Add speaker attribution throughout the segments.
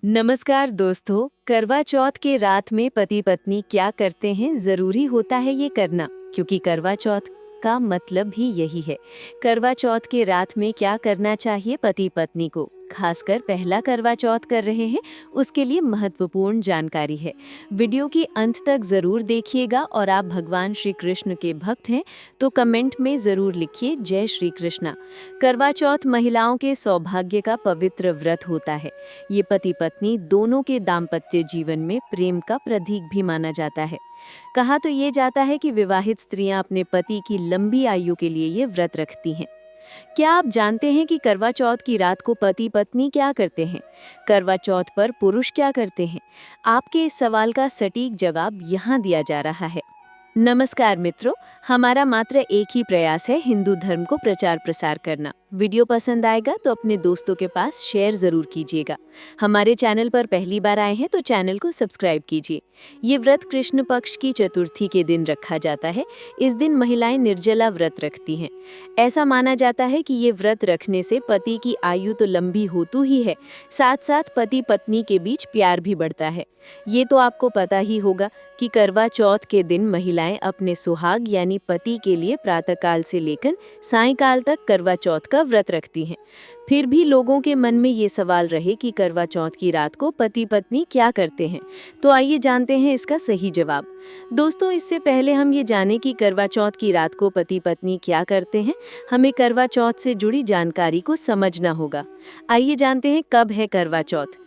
Speaker 1: नमस्कार दोस्तों। करवा चौथ के रात में पति पत्नी क्या करते हैं, जरूरी होता है ये करना, क्योंकि करवा चौथ का मतलब ही यही है। करवा चौथ के रात में क्या करना चाहिए पति पत्नी को, खासकर पहला करवा चौथ कर रहे हैं उसके लिए महत्वपूर्ण जानकारी है। वीडियो के अंत तक जरूर देखिएगा और आप भगवान श्री कृष्ण के भक्त हैं तो कमेंट में जरूर लिखिए जय श्री कृष्णा। करवा चौथ महिलाओं के सौभाग्य का पवित्र व्रत होता है। ये पति पत्नी दोनों के दाम्पत्य जीवन में प्रेम का प्रतीक भी माना जाता है। कहा तो ये जाता है कि विवाहित स्त्रियां अपने पति की लंबी आयु के लिए ये व्रत रखती हैं। क्या आप जानते हैं कि करवा चौथ की रात को पति पत्नी क्या करते हैं? करवा चौथ पर पुरुष क्या करते हैं? आपके इस सवाल का सटीक जवाब यहाँ दिया जा रहा है। नमस्कार मित्रों, हमारा मात्र एक ही प्रयास है हिंदू धर्म को प्रचार प्रसार करना। वीडियो पसंद आएगा तो अपने दोस्तों के पास शेयर जरूर कीजिएगा। हमारे चैनल पर पहली बार आए हैं तो चैनल को सब्सक्राइब कीजिए। ये व्रत कृष्ण पक्ष की चतुर्थी के दिन रखा जाता है। इस दिन महिलाएं निर्जला व्रत रखती हैं। ऐसा माना जाता है कि ये व्रत रखने से पति की आयु तो लंबी होती ही है, साथ साथ पति पत्नी के बीच प्यार भी बढ़ता है। ये तो आपको पता ही होगा कि करवा चौथ के दिन महिलाएं अपने सुहाग यानी पति के लिए प्रातःकाल से लेकर सायंकाल तक करवा चौथ का व्रत रखती हैं। फिर भी लोगों के मन में ये सवाल रहे कि करवा चौथ की रात को पति पत्नी क्या करते हैं, तो आइए जानते हैं इसका सही जवाब। दोस्तों, इससे पहले हम ये जानें कि करवा चौथ की रात को पति पत्नी क्या करते हैं, हमें करवा चौथ से जुड़ी जानकारी को समझना होगा। आइए जानते हैं कब है करवा चौथ।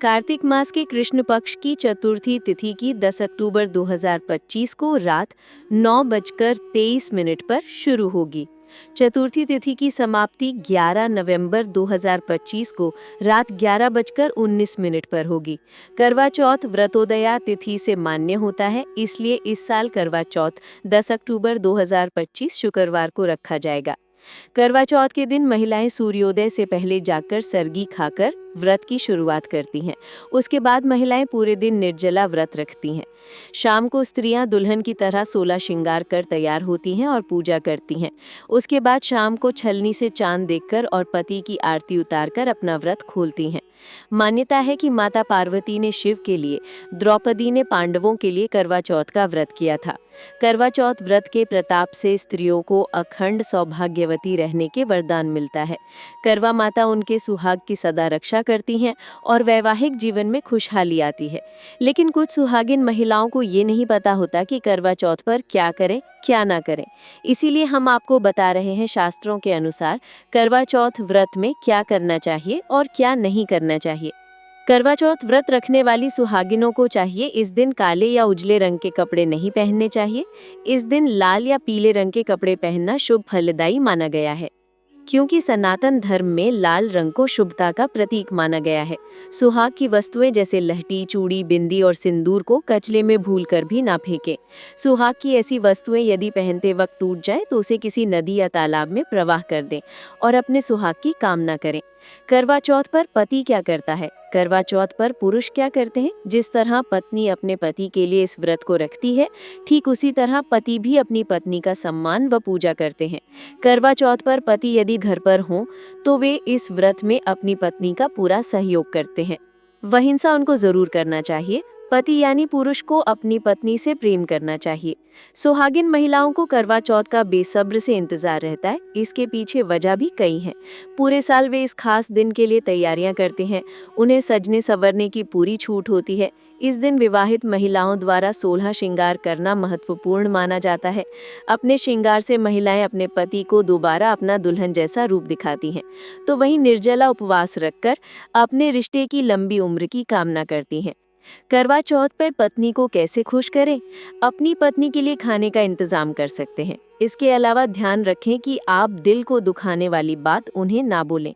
Speaker 1: कार्तिक मास के कृष्ण पक्ष की चतुर्थी तिथि की 10 अक्टूबर 2025 को रात 9:23 पर शुरू होगी। चतुर्थी तिथि की समाप्ति 11 नवंबर 2025 को रात 11:19 पर होगी। करवा चौथ व्रतोदया तिथि से मान्य होता है, इसलिए इस साल करवा चौथ 10 अक्टूबर 2025 शुक्रवार को रखा जाएगा। करवा चौथ के दिन महिलाएं सूर्योदय से पहले जाकर सरगी खाकर व्रत की शुरुआत करती हैं। उसके बाद महिलाएं पूरे दिन निर्जला व्रत रखती हैं। शाम को स्त्रियां दुल्हन की तरह 16 श्रृंगार कर तैयार होती हैं और पूजा करती हैं। उसके बाद शाम को छलनी से चांद देखकर और पति की आरती उतारकर अपना व्रत खोलती हैं। मान्यता है कि माता पार्वती ने शिव के लिए, द्रौपदी ने पांडवों के लिए करवा चौथ का व्रत किया था। करवा चौथ व्रत के प्रताप से स्त्रियों को अखंड सौभाग्यवती रहने के वरदान मिलता है। करवा माता उनके सुहाग की सदा रक्षा करती हैं और वैवाहिक जीवन में खुशहाली आती है। लेकिन कुछ सुहागिन महिलाओं को ये नहीं पता होता कि करवा चौथ पर क्या करें, क्या ना करें। इसीलिए हम आपको बता रहे हैं शास्त्रों के अनुसार करवा चौथ व्रत में क्या करना चाहिए और क्या नहीं करना चाहिए। करवा चौथ व्रत रखने वाली सुहागिनों को चाहिए इस दिन काले या उजले रंग के कपड़े नहीं पहनने चाहिए। इस दिन लाल या पीले रंग के कपड़े पहनना शुभ फलदायी माना गया है, क्योंकि सनातन धर्म में लाल रंग को शुभता का प्रतीक माना गया है। सुहाग की वस्तुएं जैसे लहठी, चूड़ी, बिंदी और सिंदूर को कचले में भूलकर भी ना फेंकें। सुहाग की ऐसी वस्तुएं यदि पहनते वक्त टूट जाए तो उसे किसी नदी या तालाब में प्रवाह कर दें और अपने सुहाग की कामना करें। करवा चौथ पर पति क्या करता है? करवा चौथ पर पुरुष क्या करते हैं? जिस तरह पत्नी अपने पति के लिए इस व्रत को रखती है, ठीक उसी तरह पति भी अपनी पत्नी का सम्मान व पूजा करते हैं। करवा चौथ पर पति यदि घर पर हों तो वे इस व्रत में अपनी पत्नी का पूरा सहयोग करते हैं। वहिंसा उनको जरूर करना चाहिए। पति यानी पुरुष को अपनी पत्नी से प्रेम करना चाहिए। सुहागिन महिलाओं को करवा चौथ का बेसब्र से इंतजार रहता है। इसके पीछे वजह भी कई हैं। पूरे साल वे इस खास दिन के लिए तैयारियां करते हैं। उन्हें सजने संवरने की पूरी छूट होती है। इस दिन विवाहित महिलाओं द्वारा 16 श्रृंगार करना महत्वपूर्ण माना जाता है। अपने श्रृंगार से महिलाएं अपने पति को दोबारा अपना दुल्हन जैसा रूप दिखाती हैं। तो वहीं निर्जला उपवास रखकर अपने रिश्ते की लंबी उम्र की कामना करती हैं। करवा चौथ पर पत्नी को कैसे खुश करें? अपनी पत्नी के लिए खाने का इंतजाम कर सकते हैं। इसके अलावा ध्यान रखें कि आप दिल को दुखाने वाली बात उन्हें ना बोलें।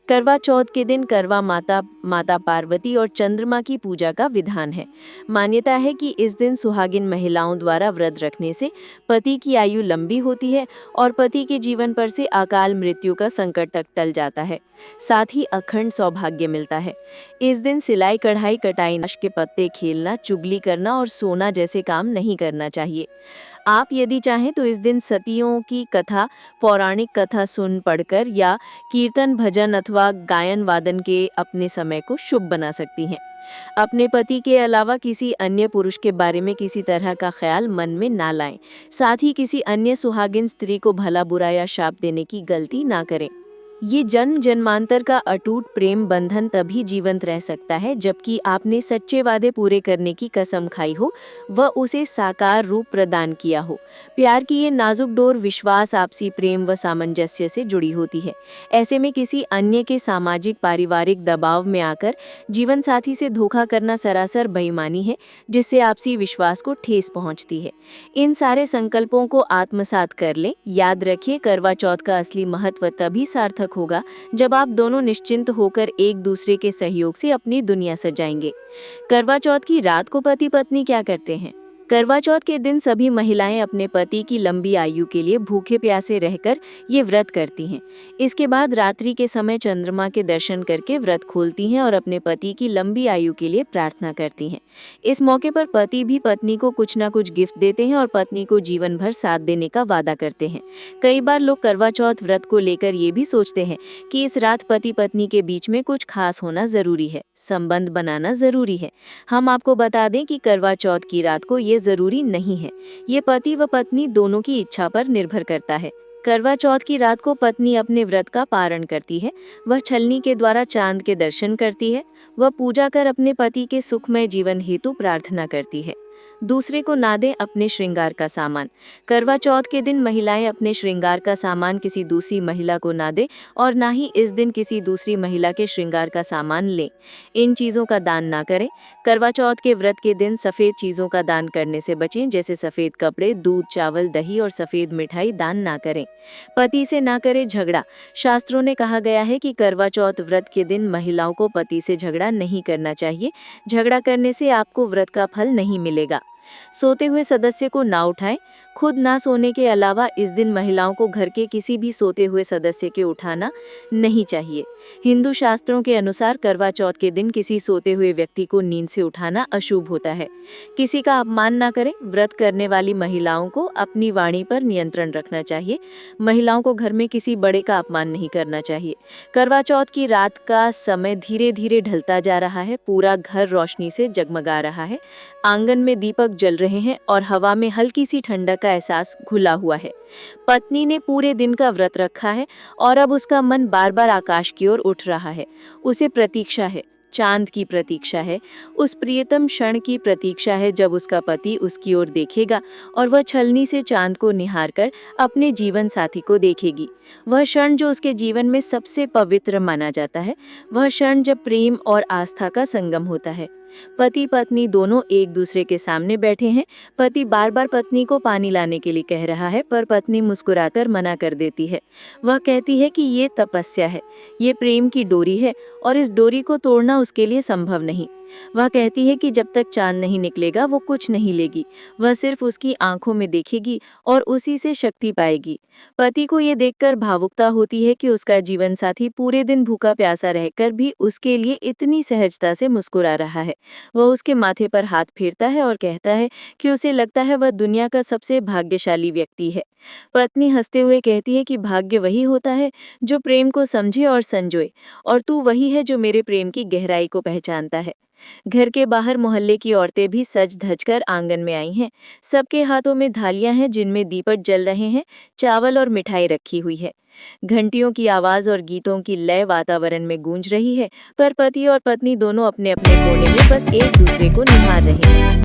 Speaker 1: करवा चौथ के दिन करवा माता पार्वती और चंद्रमा की पूजा का विधान है। मान्यता है कि इस दिन सुहागिन महिलाओं द्वारा व्रत रखने से पति की आयु लंबी होती है और पति के जीवन पर से अकाल मृत्यु का संकट तक टल जाता है। साथ ही अखंड सौभाग्य मिलता है। इस दिन सिलाई, कढ़ाई, कटाई, ताश के पत्ते खेलना, चुगली करना और सोना जैसे काम नहीं करना चाहिए। आप यदि चाहें तो इस दिन सतियों की कथा, पौराणिक कथा सुन पढ़कर या कीर्तन भजन अथवा गायन वादन के अपने समय को शुभ बना सकती हैं। अपने पति के अलावा किसी अन्य पुरुष के बारे में किसी तरह का ख्याल मन में ना लाएं। साथ ही किसी अन्य सुहागिन स्त्री को भला बुरा या शाप देने की गलती ना करें। ये जन्म जन्मांतर का अटूट प्रेम बंधन तभी जीवंत रह सकता है जबकि आपने सच्चे वादे पूरे करने की कसम खाई हो, व उसे साकार रूप प्रदान किया हो। प्यार की ये नाजुक डोर विश्वास, आपसी प्रेम व सामंजस्य से जुड़ी होती है। ऐसे में किसी अन्य के सामाजिक पारिवारिक दबाव में आकर जीवन साथी से धोखा करना सरासर बेईमानी है, जिससे आपसी विश्वास को ठेस पहुंचती है। इन सारे संकल्पों को आत्मसात कर लें। याद रखिए, करवा चौथ का असली महत्व तभी सार्थक होगा जब आप दोनों निश्चिंत होकर एक दूसरे के सहयोग से अपनी दुनिया सजाएंगे। करवा चौथ की रात को पति पत्नी क्या करते हैं? करवा चौथ के दिन सभी महिलाएं अपने पति की लंबी आयु के लिए भूखे प्यासे रहकर ये व्रत करती हैं। इसके बाद रात्रि के समय चंद्रमा के दर्शन करके व्रत खोलती हैं और अपने पति की लंबी आयु के लिए प्रार्थना करती हैं। इस मौके पर पति भी पत्नी को कुछ ना कुछ गिफ्ट देते हैं और पत्नी को जीवन भर साथ देने का वादा करते हैं। कई बार लोग करवा चौथ व्रत को लेकर ये भी सोचते हैं कि इस रात पति पत्नी के बीच में कुछ खास होना जरूरी है, संबंध बनाना जरूरी है। हम आपको बता दें कि करवा चौथ की रात को ये जरूरी नहीं है। ये पति व पत्नी दोनों की इच्छा पर निर्भर करता है। करवा चौथ की रात को पत्नी अपने व्रत का पारण करती है। वह छलनी के द्वारा चांद के दर्शन करती है। वह पूजा कर अपने पति के सुखमय जीवन हेतु प्रार्थना करती है। दूसरे को ना दें अपने श्रृंगार का सामान। करवा चौथ के दिन महिलाएं अपने श्रृंगार का सामान किसी दूसरी महिला को ना दें और ना ही इस दिन किसी दूसरी महिला के श्रृंगार का सामान लें। इन चीज़ों का दान ना करें। करवा चौथ के व्रत के दिन सफ़ेद चीज़ों का दान करने से बचें, जैसे सफ़ेद कपड़े, दूध, चावल, दही और सफ़ेद मिठाई दान ना करें। पति से ना करें झगड़ा। शास्त्रों ने कहा गया है कि करवा चौथ व्रत के दिन महिलाओं को पति से झगड़ा नहीं करना चाहिए। झगड़ा करने से आपको व्रत का फल नहीं मिलेगा। सोते हुए सदस्य को ना उठाएं। खुद ना सोने के अलावा इस दिन महिलाओं को घर के किसी भी सोते हुए सदस्य के उठाना नहीं चाहिए। हिंदू शास्त्रों के अनुसार करवा चौथ के दिन किसी सोते हुए व्यक्ति को नींद से उठाना अशुभ होता है। किसी का अपमान ना करें। व्रत करने वाली महिलाओं को अपनी वाणी पर नियंत्रण रखना चाहिए। महिलाओं को घर में किसी बड़े का अपमान नहीं करना चाहिए। करवा चौथ की रात का समय धीरे धीरे ढलता जा रहा है। पूरा घर रोशनी से जगमगा रहा है। आंगन में दीपक जल रहे हैं और हवा में हल्की सी ठंडक का एहसास घुला हुआ है। पत्नी ने पूरे दिन का व्रत रखा है और अब उसका मन बार बार आकाश की ओर उठ रहा है। उसे प्रतीक्षा है, चांद की प्रतीक्षा है, उस प्रियतम क्षण की प्रतीक्षा है जब उसका पति उसकी ओर देखेगा और वह छलनी से चांद को निहार कर अपने जीवन साथी को देखेगी। वह क्षण जो उसके जीवन में सबसे पवित्र माना जाता है, वह क्षण जब प्रेम और आस्था का संगम होता है। पति पत्नी दोनों एक दूसरे के सामने बैठे हैं। पति बार बार पत्नी को पानी लाने के लिए कह रहा है, पर पत्नी मुस्कुराकर मना कर देती है। वह कहती है कि ये तपस्या है, ये प्रेम की डोरी है और इस डोरी को तोड़ना उसके लिए संभव नहीं। वह कहती है कि जब तक चांद नहीं निकलेगा वो कुछ नहीं लेगी। वह सिर्फ उसकी आंखों में देखेगी और उसी से शक्ति पाएगी। पति को ये देखकर भावुकता होती है कि उसका जीवन साथी पूरे दिन भूखा प्यासा रहकर भी उसके लिए इतनी सहजता से मुस्कुरा रहा है। वह उसके माथे पर हाथ फेरता है और कहता है कि उसे लगता है वह दुनिया का सबसे भाग्यशाली व्यक्ति है। पत्नी हंसते हुए कहती है कि भाग्य वही होता है जो प्रेम को समझे और संजोए, और तू वही है जो मेरे प्रेम की गहराई को पहचानता है। घर के बाहर मोहल्ले की औरतें भी सज धज कर आंगन में आई हैं। सबके हाथों में थालियां हैं जिनमें दीपक जल रहे हैं, चावल और मिठाई रखी हुई है। घंटियों की आवाज और गीतों की लय वातावरण में गूंज रही है, पर पति और पत्नी दोनों अपने अपने कोने में बस एक दूसरे को निहार रहे हैं।